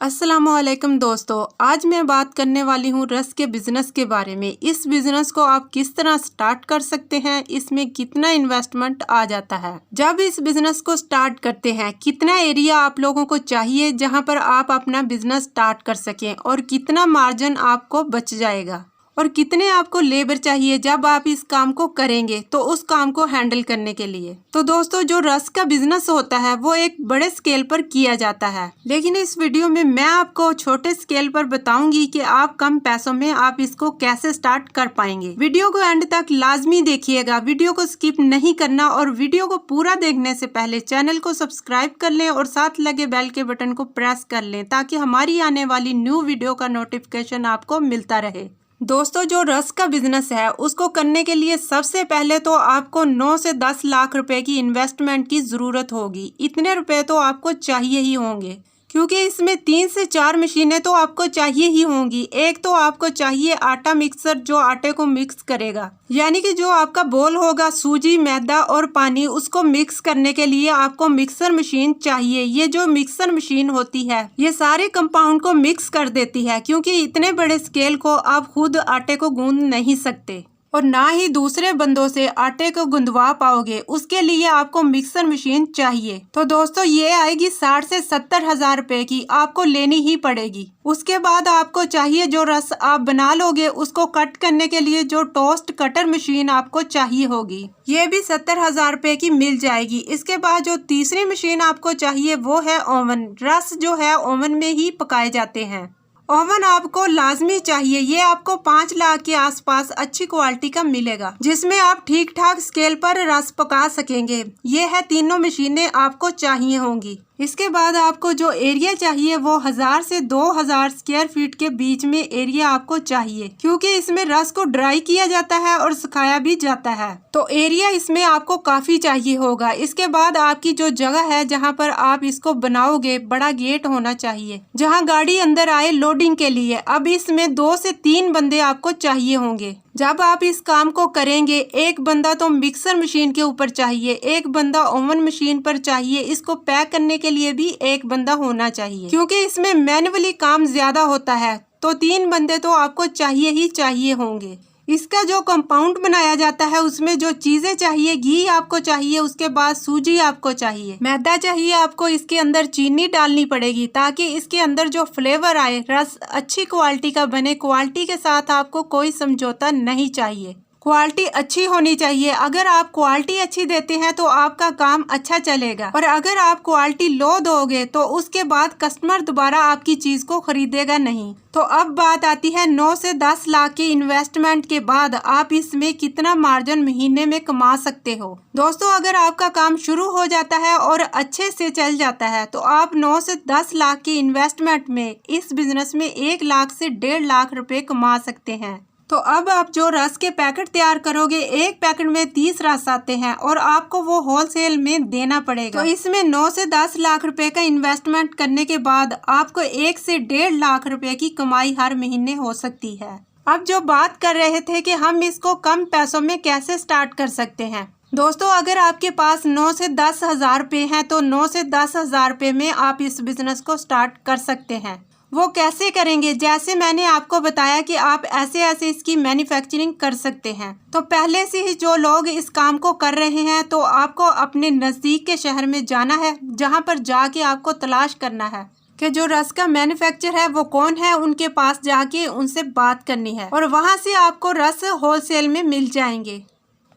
अस्सलामुअलैकुम दोस्तों, आज मैं बात करने वाली हूँ रस के बिज़नेस के बारे में। इस बिज़नेस को आप किस तरह स्टार्ट कर सकते हैं, इसमें कितना इन्वेस्टमेंट आ जाता है। जब इस बिज़नेस को स्टार्ट करते हैं, कितना एरिया आप लोगों को चाहिए जहाँ पर आप अपना बिज़नेस स्टार्ट कर सकें और कितना मार्जिन आपको बच जाएगा और कितने आपको लेबर चाहिए जब आप इस काम को करेंगे तो उस काम को हैंडल करने के लिए। तो दोस्तों, जो रस का बिजनेस होता है वो एक बड़े स्केल पर किया जाता है, लेकिन इस वीडियो में मैं आपको छोटे स्केल पर बताऊंगी कि आप कम पैसों में आप इसको कैसे स्टार्ट कर पाएंगे। वीडियो को एंड तक लाजमी देखिएगा, वीडियो को स्किप नहीं करना और वीडियो को पूरा देखने से पहले चैनल को सब्सक्राइब कर लें और साथ लगे बेल के बटन को प्रेस कर लें ताकि हमारी आने वाली न्यू वीडियो का नोटिफिकेशन आपको मिलता रहे। दोस्तों, जो रस का बिजनेस है उसको करने के लिए सबसे पहले तो आपको 9 से 10 लाख रुपए की इन्वेस्टमेंट की ज़रूरत होगी। इतने रुपए तो आपको चाहिए ही होंगे क्योंकि इसमें 3 से 4 मशीनें तो आपको चाहिए ही होंगी। एक तो आपको चाहिए आटा मिक्सर जो आटे को मिक्स करेगा, यानी कि जो आपका बोल होगा सूजी, मैदा और पानी, उसको मिक्स करने के लिए आपको मिक्सर मशीन चाहिए। ये जो मिक्सर मशीन होती है ये सारे कंपाउंड को मिक्स कर देती है क्योंकि इतने बड़े स्केल को आप खुद आटे को गूंद नहीं सकते और ना ही दूसरे बंदों से आटे को गुंदवा पाओगे। उसके लिए आपको मिक्सर मशीन चाहिए। तो दोस्तों, ये आएगी 60 से 70 हजार रुपए की, आपको लेनी ही पड़ेगी। उसके बाद आपको चाहिए जो रस आप बना लोगे उसको कट करने के लिए जो टोस्ट कटर मशीन आपको चाहिए होगी, ये भी 70 हजार रुपए की मिल जाएगी। इसके बाद जो तीसरी मशीन आपको चाहिए वो है ओवन। रस जो है ओवन में ही पकाए जाते हैं। ओवन आपको लाजमी चाहिए। ये आपको 5 लाख के आसपास अच्छी क्वालिटी का मिलेगा जिसमें आप ठीक ठाक स्केल पर रस पका सकेंगे। ये है तीनों मशीनें आपको चाहिए होंगी। इसके बाद आपको जो एरिया चाहिए वो 1000 से 2000 स्क्वायर फीट के बीच में एरिया आपको चाहिए क्योंकि इसमें रस को ड्राई किया जाता है और सुखाया भी जाता है, तो एरिया इसमें आपको काफी चाहिए होगा। इसके बाद आपकी जो जगह है जहाँ पर आप इसको बनाओगे, बड़ा गेट होना चाहिए जहाँ गाड़ी अंदर आए लोडिंग के लिए। अब इसमें 2 से 3 बंदे आपको चाहिए होंगे। जब आप इस काम को करेंगे, एक बंदा तो मिक्सर मशीन के ऊपर चाहिए, एक बंदा ओवन मशीन पर चाहिए, इसको पैक करने के लिए भी एक बंदा होना चाहिए क्योंकि इसमें मैन्युअली काम ज्यादा होता है, तो 3 बंदे तो आपको चाहिए ही चाहिए होंगे। इसका जो कंपाउंड बनाया जाता है उसमें जो चीजें चाहिए, घी आपको चाहिए, उसके बाद सूजी आपको चाहिए, मैदा चाहिए आपको, इसके अंदर चीनी डालनी पड़ेगी ताकि इसके अंदर जो फ्लेवर आए, रस अच्छी क्वालिटी का बने। क्वालिटी के साथ आपको कोई समझौता नहीं चाहिए, क्वालिटी अच्छी होनी चाहिए। अगर आप क्वालिटी अच्छी देते हैं तो आपका काम अच्छा चलेगा और अगर आप क्वालिटी लो दोगे तो उसके बाद कस्टमर दोबारा आपकी चीज को खरीदेगा नहीं। तो अब बात आती है 9 से 10 लाख की इन्वेस्टमेंट के बाद आप इसमें कितना मार्जिन महीने में कमा सकते हो। दोस्तों, अगर आपका काम शुरू हो जाता है और अच्छे से चल जाता है तो आप 9 से 10 लाख की इन्वेस्टमेंट में इस बिजनेस में 1 लाख से 1.5 लाख रुपए कमा सकते हैं। तो अब आप जो रस के पैकेट तैयार करोगे, एक पैकेट में 30 रस आते हैं और आपको वो होलसेल में देना पड़ेगा। तो इसमें 9 से 10 लाख रुपए का इन्वेस्टमेंट करने के बाद आपको 1 से 1.5 लाख रुपए की कमाई हर महीने हो सकती है। अब जो बात कर रहे थे कि हम इसको कम पैसों में कैसे स्टार्ट कर सकते हैं। दोस्तों, अगर आपके पास 9 से 10 हजार रुपए हैं तो 9 से 10 हजार रुपए में आप इस बिजनेस को स्टार्ट कर सकते हैं। वो कैसे करेंगे, जैसे मैंने आपको बताया कि आप ऐसे ऐसे इसकी मैन्युफैक्चरिंग कर सकते हैं। तो पहले से ही जो लोग इस काम को कर रहे हैं तो आपको अपने नज़दीक के शहर में जाना है, जहां पर जाके आपको तलाश करना है कि जो रस का मैन्युफैक्चर है वो कौन है, उनके पास जाके उनसे बात करनी है और वहां से आपको रस होलसेल में मिल जाएंगे।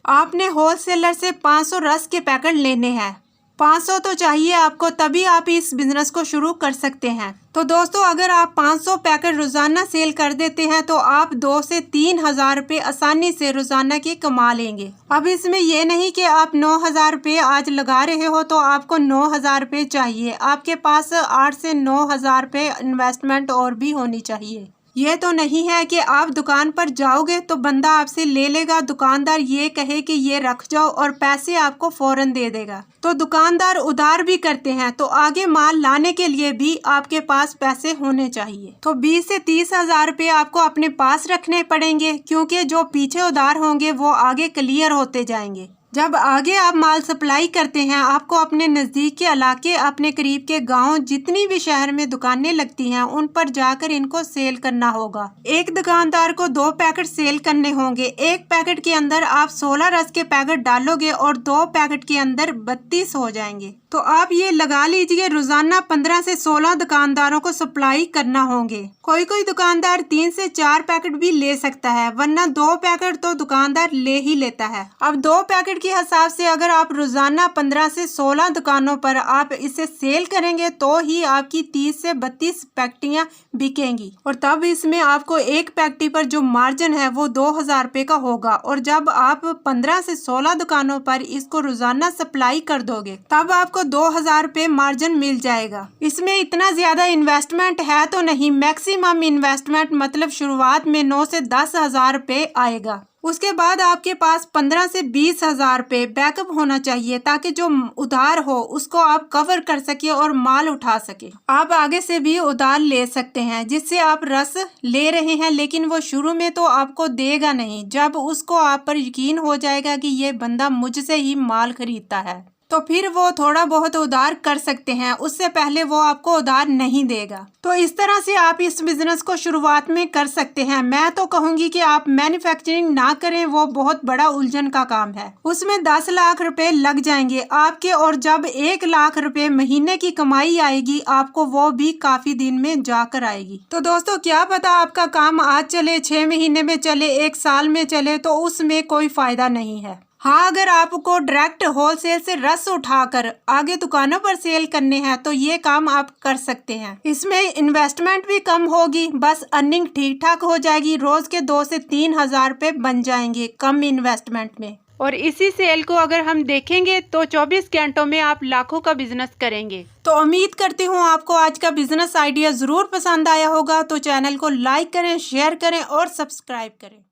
आपने होलसेलर से 500 रस के पैकेट लेने हैं। 500 तो चाहिए आपको, तभी आप इस बिजनेस को शुरू कर सकते हैं। तो दोस्तों, अगर आप 500 पैकेट रोजाना सेल कर देते हैं तो आप 2 से 3 हजार रुपये आसानी से रोजाना के कमा लेंगे। अब इसमें यह नहीं कि आप 9 हजार रुपये आज लगा रहे हो तो आपको 9 हजार रुपये चाहिए। आपके पास 8 से 9 हजार रुपये इन्वेस्टमेंट और भी होनी चाहिए। ये तो नहीं है कि आप दुकान पर जाओगे तो बंदा आपसे ले लेगा, दुकानदार ये कहे कि ये रख जाओ और पैसे आपको फौरन दे देगा। तो दुकानदार उधार भी करते हैं, तो आगे माल लाने के लिए भी आपके पास पैसे होने चाहिए। तो 20 से 30 हजार रुपये आपको अपने पास रखने पड़ेंगे क्योंकि जो पीछे उधार होंगे वो आगे क्लियर होते जाएंगे। जब आगे आप माल सप्लाई करते हैं, आपको अपने नज़दीक के इलाके, अपने करीब के गांव, जितनी भी शहर में दुकानें लगती हैं, उन पर जाकर इनको सेल करना होगा। एक दुकानदार को 2 पैकेट सेल करने होंगे। एक पैकेट के अंदर आप 16 रस के पैकेट डालोगे और 2 पैकेट के अंदर 32 हो जाएंगे। तो आप ये लगा लीजिए, रोजाना 15 से 16 दुकानदारों को सप्लाई करना होंगे। कोई कोई दुकानदार 3 से 4 पैकेट भी ले सकता है, वरना 2 पैकेट तो दुकानदार ले ही लेता है। अब 2 पैकेट के हिसाब से अगर आप रोजाना 15 से 16 दुकानों पर आप इसे सेल करेंगे तो ही आपकी 30 से 32 पैकेटियां बिकेंगी, और तब इसमें आपको एक पैकेटी पर जो मार्जिन है वो 2000 रुपये का होगा। और जब आप 15 से 16 दुकानों पर इसको रोजाना सप्लाई कर दोगे तब आपको 2000 रुपये मार्जिन मिल जाएगा। इसमें इतना ज्यादा इन्वेस्टमेंट है तो नहीं, मैक्सिमम इन्वेस्टमेंट मतलब शुरुआत में 9 से 10 हजार रुपये आएगा। उसके बाद आपके पास 15 से 20 हजार रुपये बैकअप होना चाहिए, ताकि जो उधार हो उसको आप कवर कर सके और माल उठा सके। आप आगे से भी उधार ले सकते हैं, जिससे आप रस ले रहे हैं, लेकिन वो शुरू में तो आपको देगा नहीं। जब उसको आप पर यकीन हो जाएगा कि ये बंदा मुझसे ही माल खरीदता है, तो फिर वो थोड़ा बहुत उधार कर सकते हैं, उससे पहले वो आपको उधार नहीं देगा। तो इस तरह से आप इस बिजनेस को शुरुआत में कर सकते हैं। मैं तो कहूंगी कि आप मैन्युफैक्चरिंग ना करें, वो बहुत बड़ा उलझन का काम है। उसमें 10 लाख रुपए लग जाएंगे आपके, और जब 1 लाख रुपए महीने की कमाई आएगी आपको, वो भी काफी दिन में जाकर आएगी। तो दोस्तों, क्या पता आपका काम आज चले, 6 महीने में चले, 1 साल में चले, तो उसमें कोई फायदा नहीं है। हाँ, अगर आपको डायरेक्ट होलसेल से रस उठाकर आगे दुकानों पर सेल करने हैं तो ये काम आप कर सकते हैं। इसमें इन्वेस्टमेंट भी कम होगी, बस अर्निंग ठीक ठाक हो जाएगी। रोज के 2 से 3 हजार रुपये बन जाएंगे कम इन्वेस्टमेंट में। और इसी सेल को अगर हम देखेंगे तो 24 घंटों में आप लाखों का बिजनेस करेंगे। तो उम्मीद करती हूँ आपको आज का बिजनेस आइडिया जरूर पसंद आया होगा। तो चैनल को लाइक करें, शेयर करें और सब्सक्राइब करें।